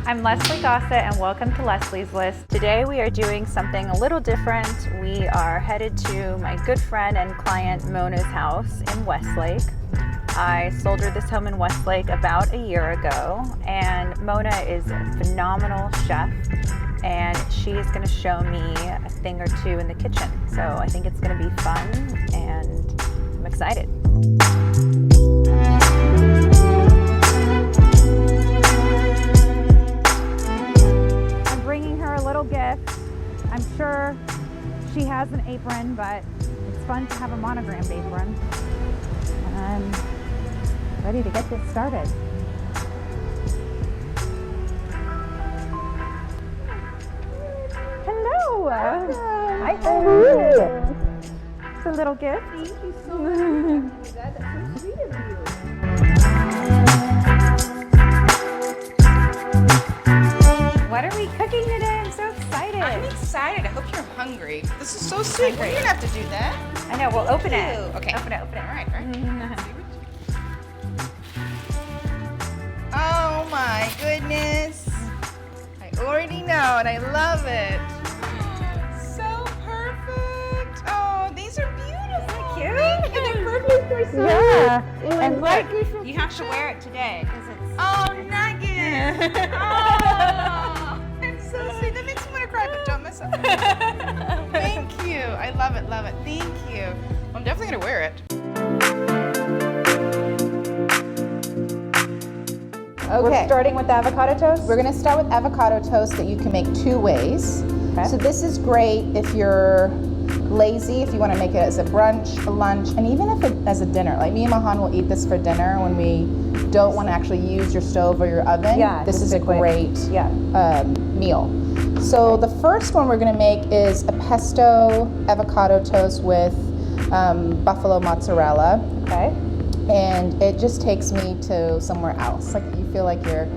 I'm Leslie Gossett and welcome to Leslie's List. Today we are doing something a little different. We are headed to my good friend and client Mona's house in Westlake. I sold her this home in Westlake about a year ago, and Mona is a phenomenal chef and she is going to show me a thing or two in the kitchen. So I think it's going to be fun and I'm excited. Gift. I'm sure she has an apron, but it's fun to have a monogrammed apron. And I'm ready to get this started. Hello. Hi. How are you? It's a little gift. Thank you so much. That's so sweet of you. What are we cooking today? I'm so excited. I'm excited. I hope you're hungry. This is so sweet. Well, you don't have to do that. I know. We'll open it. Okay. Open it. All right. Oh my goodness. I already know and I love it. So perfect. Oh, these are beautiful. Cute. They're perfect for summer. Yeah. And look, good you have to wear it today because it's. Oh, Nugget. Oh, I'm so sweet. That makes me want to cry pajamas. Thank you. I love it, love it. Thank you. Well, I'm definitely going to wear it. Okay. We're starting with avocado toast? We're going to start with avocado toast that you can make two ways. Okay. So this is great if you're lazy, if you want to make it as a brunch, a lunch, and even if it as a dinner. Like me and Mahan will eat this for dinner when we don't want to actually use your stove or your oven. Yeah, this is a great meal. So the first one we're going to make is a pesto avocado toast with buffalo mozzarella. Okay. And it just takes me to somewhere else. Like you feel like you're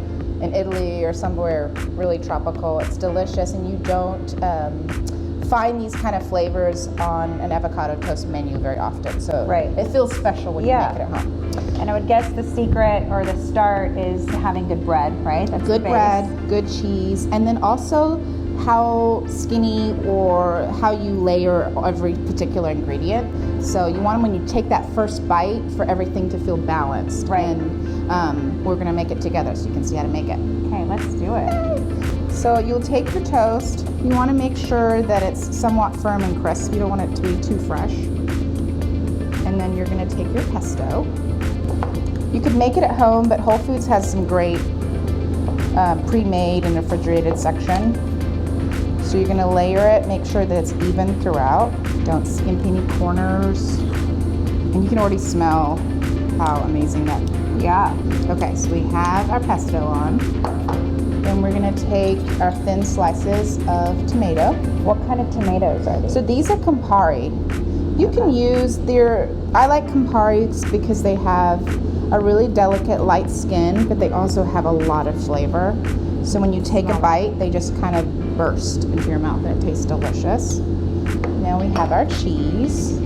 in Italy or somewhere really tropical. It's delicious, and you don't find these kind of flavors on an avocado toast menu very often. So it feels special when you make it at home. And I would guess the secret or the start is having good bread, right? That's good bread, good cheese, and then also how skinny or how you layer every particular ingredient. So you want when you take that first bite for everything to feel balanced. Right. And we're gonna make it together so you can see how to make it. Okay, let's do it. So you'll take your toast. You want to make sure that it's somewhat firm and crisp. You don't want it to be too fresh. And then you're going to take your pesto. You could make it at home, but Whole Foods has some great pre-made and refrigerated section. So you're going to layer it, make sure that it's even throughout. Don't skimp any corners. And you can already smell how amazing that is. Yeah. Okay, so we have our pesto on. Then we're going to take our thin slices of tomato. What kind of tomatoes are these? So these are Campari. You can use I like Camparis because they have a really delicate light skin, but they also have a lot of flavor. So when you take a bite, they just kind of burst into your mouth and it tastes delicious. Now we have our cheese.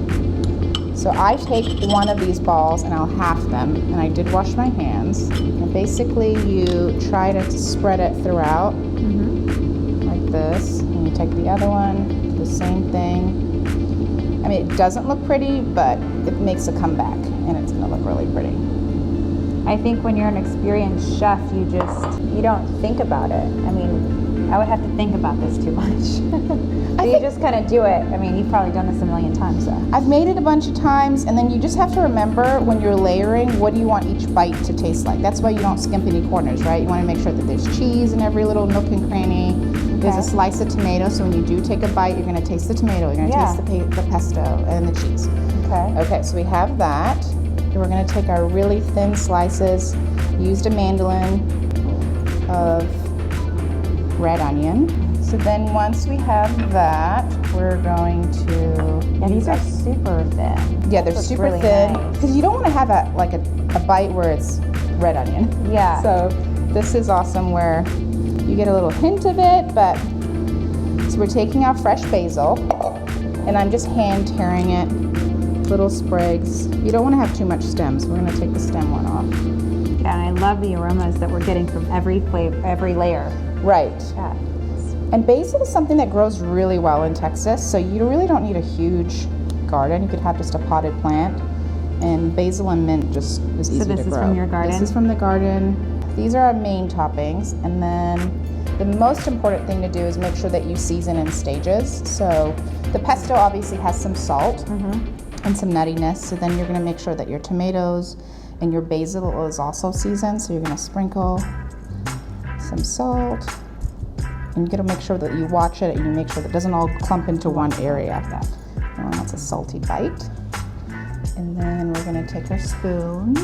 So I take one of these balls and I'll half them, and I did wash my hands. And basically you try to spread it throughout, like this. And you take the other one, do the same thing. I mean, it doesn't look pretty, but it makes a comeback, and it's gonna look really pretty. I think when you're an experienced chef, you don't think about it. I mean, I would have to think about this too much. You just kind of do it. I mean, you've probably done this a million times though. I've made it a bunch of times, and then you just have to remember when you're layering, what do you want each bite to taste like? That's why you don't skimp any corners, right? You want to make sure that there's cheese in every little nook and cranny. There's a slice of tomato, so when you do take a bite, you're going to taste the tomato, you're going to taste the pesto and the cheese. Okay, so we have that. And we're going to take our really thin slices, used a mandolin of red onion. So then once we have that, we're going to... Yeah, these are super thin. Yeah, they're super really thin. Because you don't want to have a bite where it's red onion. Yeah. So this is awesome where you get a little hint of it, but... So we're taking our fresh basil, and I'm just hand tearing it, little sprigs. You don't want to have too much stems. We're going to take the stem one off. Yeah, and I love the aromas that we're getting from every flavor, every layer. Right. Yeah. And basil is something that grows really well in Texas, so you really don't need a huge garden. You could have just a potted plant. And basil and mint just is easy to grow. So this is from your garden? This is from the garden. These are our main toppings. And then the most important thing to do is make sure that you season in stages. So the pesto obviously has some salt and some nuttiness. So then you're gonna make sure that your tomatoes and your basil is also seasoned. So you're gonna sprinkle some salt. And you gotta make sure that you watch it and you make sure that it doesn't all clump into one area. No one wants a salty bite. And then we're gonna take our spoon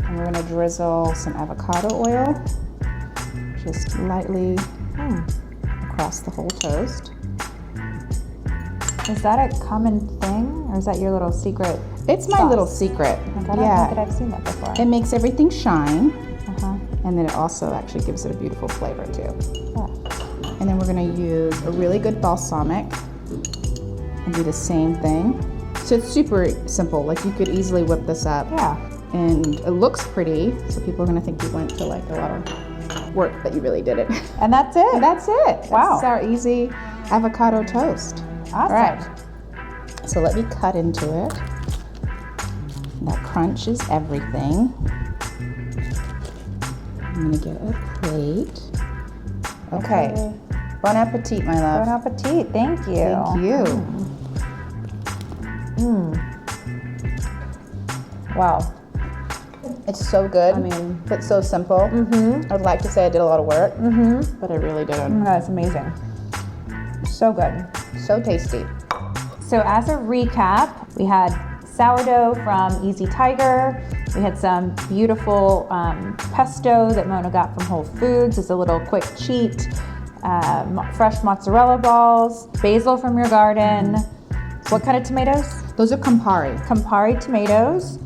and we're gonna drizzle some avocado oil just lightly across the whole toast. Is that a common thing, or is that your little secret? It's my little secret. Like, I don't think that I've seen that before. It makes everything shine, and then it also actually gives it a beautiful flavor too. Yeah. And then we're gonna use a really good balsamic and do the same thing. So it's super simple. Like you could easily whip this up. Yeah. And it looks pretty, so people are gonna think you went to like a lot of work, but you really did it. And that's it. And that's it. Wow. That's our easy avocado toast. Awesome. All right. So let me cut into it. That crunch is everything. I'm gonna get a plate. Okay. Bon appetit, my love. Bon appetit. Thank you. Thank you. Wow. It's so good. I mean, it's so simple. I'd like to say I did a lot of work, but I really didn't. that's amazing. So good. So tasty. So as a recap, we had sourdough from Easy Tiger. We had some beautiful pesto that Mona got from Whole Foods as a little quick cheat. Fresh mozzarella balls, basil from your garden. What kind of tomatoes? Those are Campari. Campari tomatoes,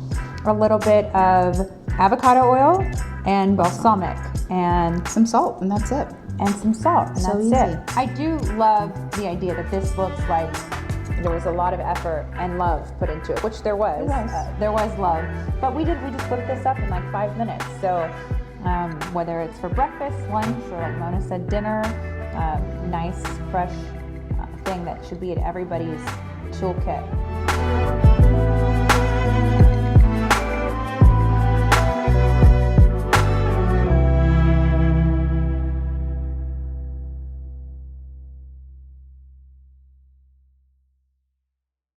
a little bit of avocado oil and balsamic, and Some salt, and that's it. some salt, and So that's easy. it. I do love the idea that this looks like there was a lot of effort and love put into it, which there was. There was love, but we just whipped this up in like 5 minutes. So whether it's for breakfast, lunch, or like Mona said, dinner, nice, fresh thing that should be in everybody's toolkit.